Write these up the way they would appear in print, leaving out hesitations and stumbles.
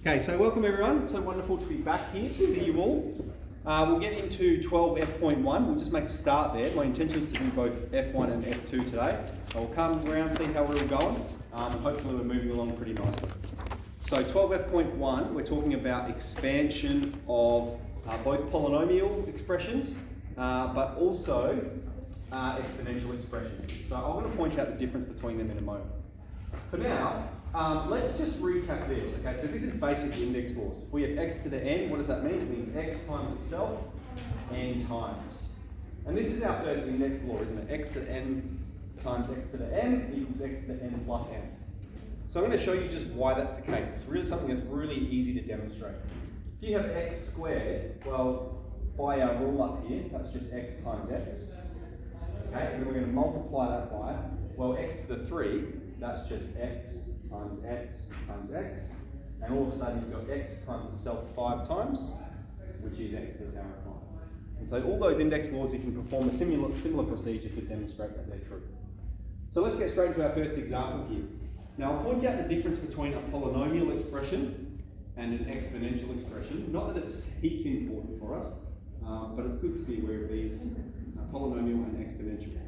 Okay, so welcome everyone. So wonderful to be back here, to see you all. We'll get into 12F.1. We'll just make a start there. My intention is to do both F1 and F2 today. I'll come around, see how we're all going, and hopefully we're moving along pretty nicely. So 12F.1, we're talking about expansion of both polynomial expressions, but also exponential expressions. So I'm going to point out the difference between them in a moment. For now, let's just recap this. Okay, so this is basic index laws. If we have x to the n, what does that mean? It means x times itself, n times. And this is our first index law, isn't it? X to the n times x to the n equals x to the n plus n. So I'm going to show you just why that's the case. It's really something that's really easy to demonstrate. If you have x squared, well, by our rule up here, that's just x times x. Okay, and then we're going to multiply that by, well, x to the 3, that's just x times x times x. And all of a sudden you've got x times itself 5 times, which is x to the power of 5. And so all those index laws, you can perform a similar procedure to demonstrate that they're true. So let's get straight into our first example here. Now I'll point out the difference between a polynomial expression and an exponential expression. Not that it's heaps important for us, but it's good to be aware of these, polynomial and exponential.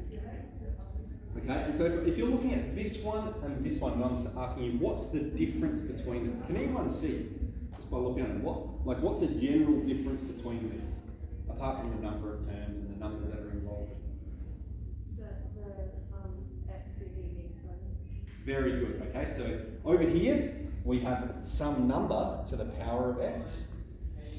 Okay, and so if you're looking at this one and this one, and I'm asking you, what's the difference between them? Can anyone see, just by looking at it, what's a general difference between these, apart from the number of terms and the numbers that are involved? The x is in the exponent. Very good. Okay, so over here we have some number to the power of x.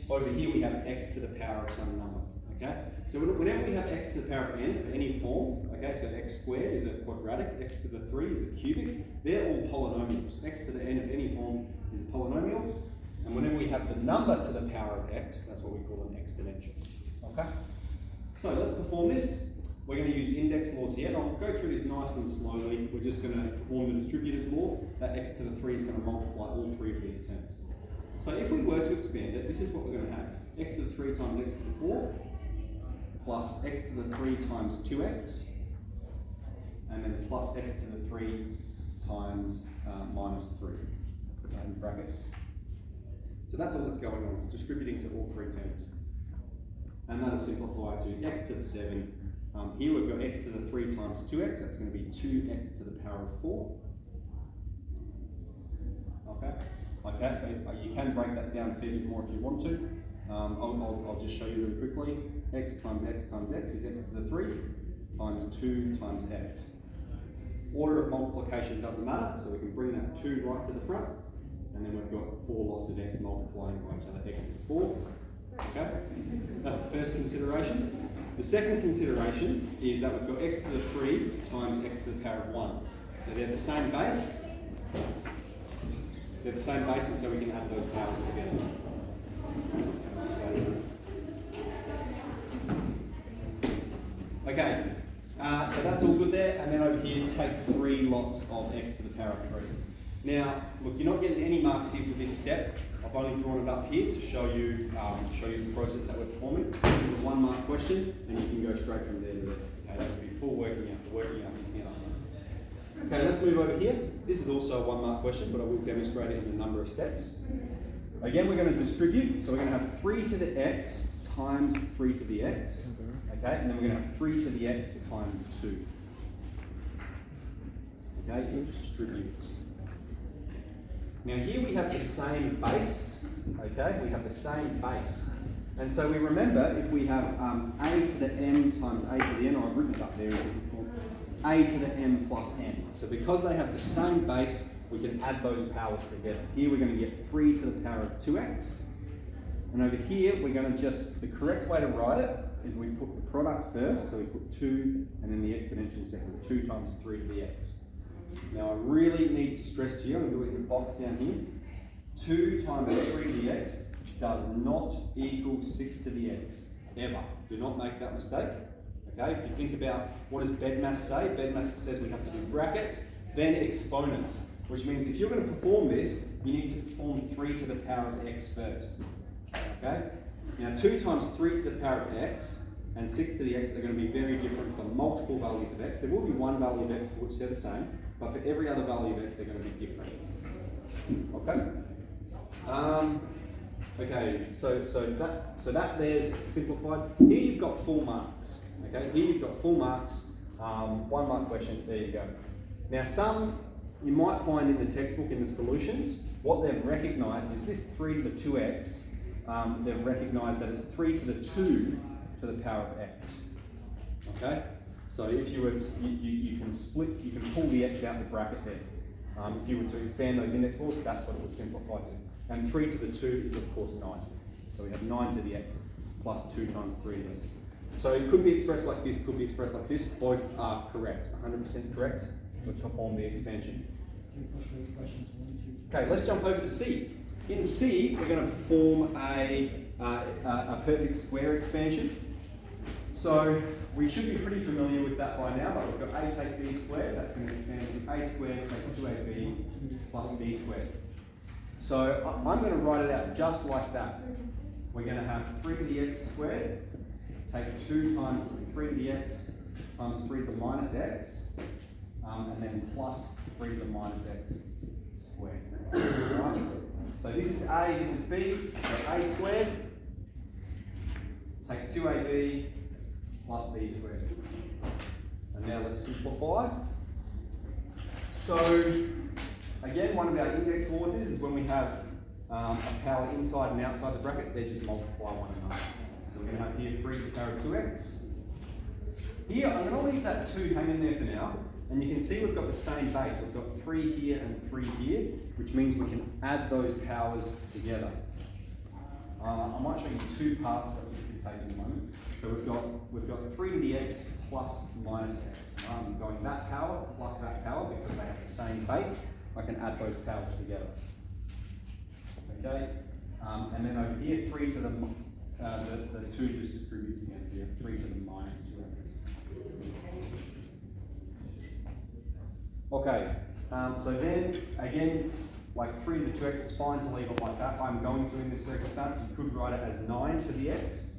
Over here we have x to the power of some number. Okay, so whenever we have x to the power of n of any form, okay, so x squared is a quadratic, x to the 3 is a cubic, they're all polynomials. X to the n of any form is a polynomial, and whenever we have the number to the power of x, that's what we call an exponential. Okay, so let's perform this. We're going to use index laws here, and I'll go through this nice and slowly. We're just going to perform the distributive law, that x to the 3 is going to multiply all three of these terms. So if we were to expand it, this is what we're going to have. X to the 3 times x to the 4, plus x to the 3 times 2x, and then plus x to the 3 times minus 3, put that in brackets. So that's all that's going on, it's distributing to all three terms. And that'll simplify to x to the 7. Here we've got x to the 3 times 2x, that's going to be 2x to the power of 4. Okay, like that. You can break that down a fair bit more if you want to. I'll just show you really quickly. X times x times x is x to the 3 times 2 times x. Order of multiplication doesn't matter, so we can bring that 2 right to the front, and then we've got 4 lots of x multiplying by each other, x to the 4. Okay, that's the first consideration. The second consideration is that we've got x to the 3 times x to the power of 1. So they're the same base. They're the same base, and so we can add those powers together. Okay, so that's all good there, and then over here, take 3 lots of x to the power of 3. Now, look, you're not getting any marks here for this step. I've only drawn it up here to show you the process that we're performing. This is a 1 mark question, and you can go straight from there to there. Okay, that would be full working out. The working out is the answer. Okay, let's move over here. This is also a 1 mark question, but I will demonstrate it in a number of steps. Again, we're going to distribute, so we're going to have 3 to the x times 3 to the x. Okay, and then we're going to have 3 to the x times 2. Okay, it distributes. Now here we have the same base. Okay, we have the same base. And so we remember if we have a to the m times a to the n, or I've written it up there in different form, a to the m plus n. So because they have the same base, we can add those powers together. Here we're going to get 3 to the power of 2x. And over here, we're going to the correct way to write it is we put the product first, so we put 2 and then the exponential second, 2 times 3 to the x. Now I really need to stress to you, I'm going to do it in the box down here, 2 times 3 to the x does not equal 6 to the x, ever. Do not make that mistake. Okay, if you think about what does BEDMAS say, BEDMAS says we have to do brackets, then exponents, which means if you're going to perform this, you need to perform 3 to the power of x first. Okay? Now 2 times 3 to the power of x and 6 to the x are going to be very different for multiple values of x. There will be one value of x for which they're the same, but for every other value of x they're going to be different. Okay? Okay, so that there's simplified. Here you've got 4 marks. Okay, here you've got 4 marks, 1 mark question. There you go. Now some you might find in the textbook in the solutions, what they've recognised is this 3 to the 2x. They've recognised that it's 3 to the 2 to the power of x. Okay, so if you were to, you can split, you can pull the x out the bracket there. If you were to expand those index laws, that's what it would simplify to. And 3 to the 2 is of course 9. So we have 9 to the x plus 2 times 3 of x. So it could be expressed like this, could be expressed like this. Both are correct, 100% correct to perform the expansion. Okay, let's jump over to C. In C, we're going to perform a perfect square expansion. So we should be pretty familiar with that by now, but we've got a take b squared. That's going to expand to a squared take 2ab plus b squared. So I'm going to write it out just like that. We're going to have 3 to the x squared, take 2 times 3 to the x times 3 to the minus x, and then plus 3 to the minus x squared. Right? So this is a, this is b, so a squared, take 2ab plus b squared. And now let's simplify. So again, one of our index laws is when we have a power inside and outside the bracket, they just multiply one another. So we're going to have here 3 to the power of 2x. Here, I'm going to leave that 2 hanging there for now. And you can see we've got the same base. We've got 3 here and 3 here, which means we can add those powers together. I might show you 2 parts that this can take in a moment. So we've got 3 to the x plus minus x. Going that power plus that power because they have the same base. I can add those powers together. Okay, and then over here, 3 to the 2 just distributes against here, 3 to the minus 2x. Okay, so then again, like 3 to the 2x is fine to leave it like that. I'm going to in this circumstance, you could write it as 9 to the x.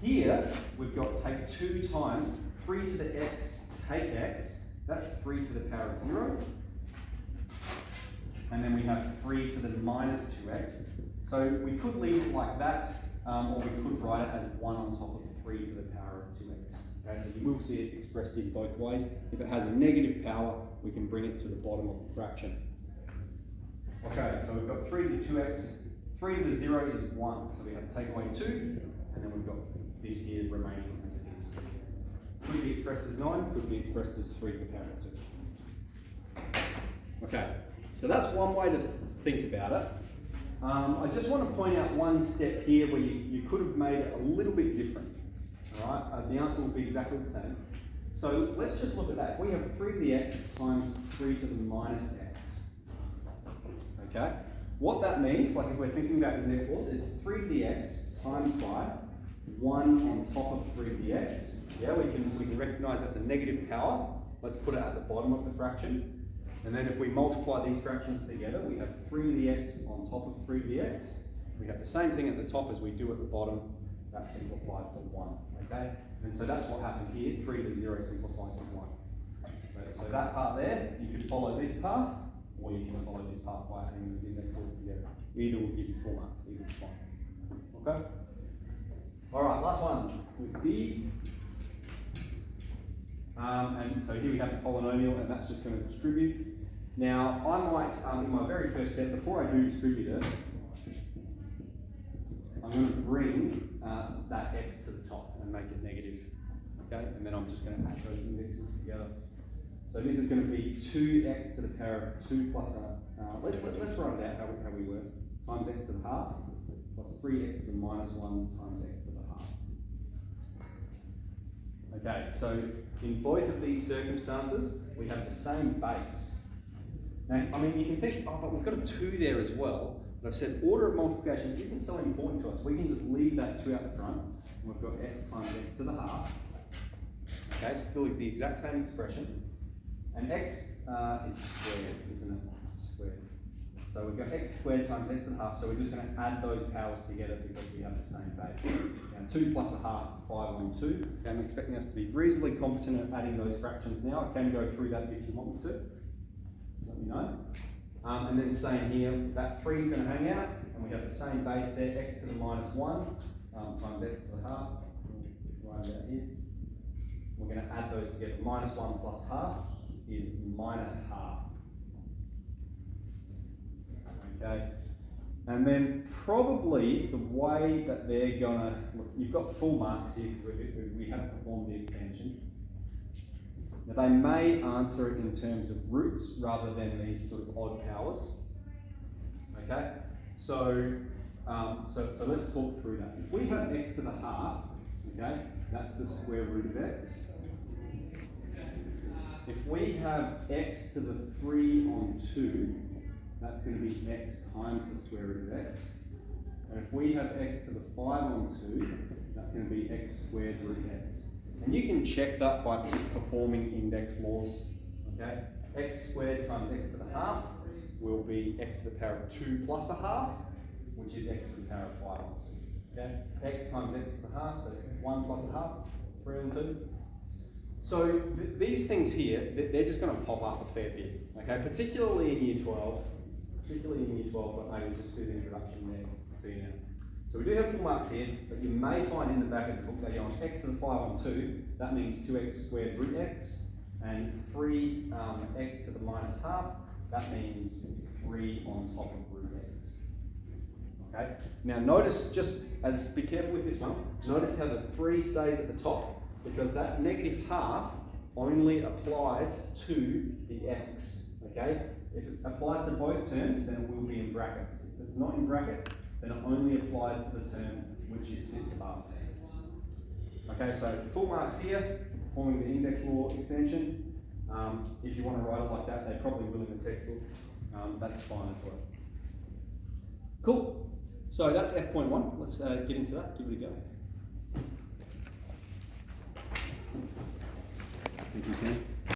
Here, we've got take 2 times 3 to the x, take x, that's 3 to the power of 0. And then we have 3 to the minus 2x. So we could leave it like that, or we could write it as 1 on top of 3 to the power of 2x. Okay, so you will see it expressed in both ways. If it has a negative power, we can bring it to the bottom of the fraction. Okay, so we've got 3 to the 2x, 3 to the 0 is 1, so we have to take away 2, and then we've got this here remaining as it is. Could be expressed as 9, could be expressed as 3 to the power of 2. Okay, so that's one way to think about it. I just want to point out one step here where you could have made it a little bit different. All right, the answer will be exactly the same. So let's just look at that. We have 3 to the x times 3 to the minus x. Okay, what that means, like if we're thinking about the next laws, it's 3 to the x times by 1 on top of 3 to the x. Yeah, we can recognise that's a negative power. Let's put it at the bottom of the fraction. And then if we multiply these fractions together, we have 3 to the x on top of 3 to the x. We have the same thing at the top as we do at the bottom. That simplifies to 1, okay? And so that's what happened here, 3 to the 0 simplified to 1. So that part there, you could follow this path, or you can follow this path by adding these index laws together. Either will give you 4 marks, either's fine. Okay? Alright, last one with B. And so here we have the polynomial, and that's just going to distribute. Now, I might, in my very first step, before I do distribute it, I'm going to bring that x to the top and make it negative. Okay, and then I'm just going to add those indexes together. So this is going to be 2x to the power of 2 plus let's write it out how we work. Times x to the half plus 3x to the minus 1 times x to the half. Okay, so in both of these circumstances, we have the same base. Now, I mean, you can think, oh, but we've got a 2 there as well. But I've said order of multiplication isn't so important to us. We can just leave that 2 out the front, and we've got x times x to the half. Okay, it's still the exact same expression. And x is squared, isn't it? It's squared. So we've got x squared times x to the half, so we're just going to add those powers together because we have the same base. Now 2 plus a half, 5 on 2. Okay, I'm expecting us to be reasonably competent at adding those fractions now. I can go through that if you want me to. Let me know. And then same here, that 3 is going to hang out, and we have the same base there, x to the minus 1 times x to the half. We'll write that here. We're going to add those together. Minus 1 plus half is minus half. Okay. And then probably the way that they're going to, look, you've got full marks here because we have performed the expansion. Now they may answer it in terms of roots rather than these sort of odd powers. Okay, so let's talk through that. If we have x to the half, okay, that's the square root of x. If we have x to the 3 on 2, that's going to be x times the square root of x. And if we have x to the 5 on 2, that's going to be x squared root x. And you can check that by just performing index laws. Okay, x squared times x to the half will be x to the power of 2 plus a half, which is x to the power of 5 on 2. Okay, x times x to the half, so 1 plus a half, 3 on 2. So these things here, they're just going to pop up a fair bit. Okay, particularly in year 12, but maybe just do the introduction there to you now. So we do have full marks here, but you may find in the back of the book they go on x to the 5 on 2, that means 2x squared root x, and 3 x to the minus half, that means 3 on top of root x. Okay, now notice, be careful with this one, notice how the 3 stays at the top, because that negative half only applies to the x. Okay, if it applies to both terms, then it will be in brackets. If it's not in brackets, then it only applies to the term which it sits above. Okay, so full marks here, forming the index law extension. If you want to write it like that, they probably will in the textbook. That's fine as well. Cool. So that's F.1. Let's get into that. Give it a go. Thank you, Sam.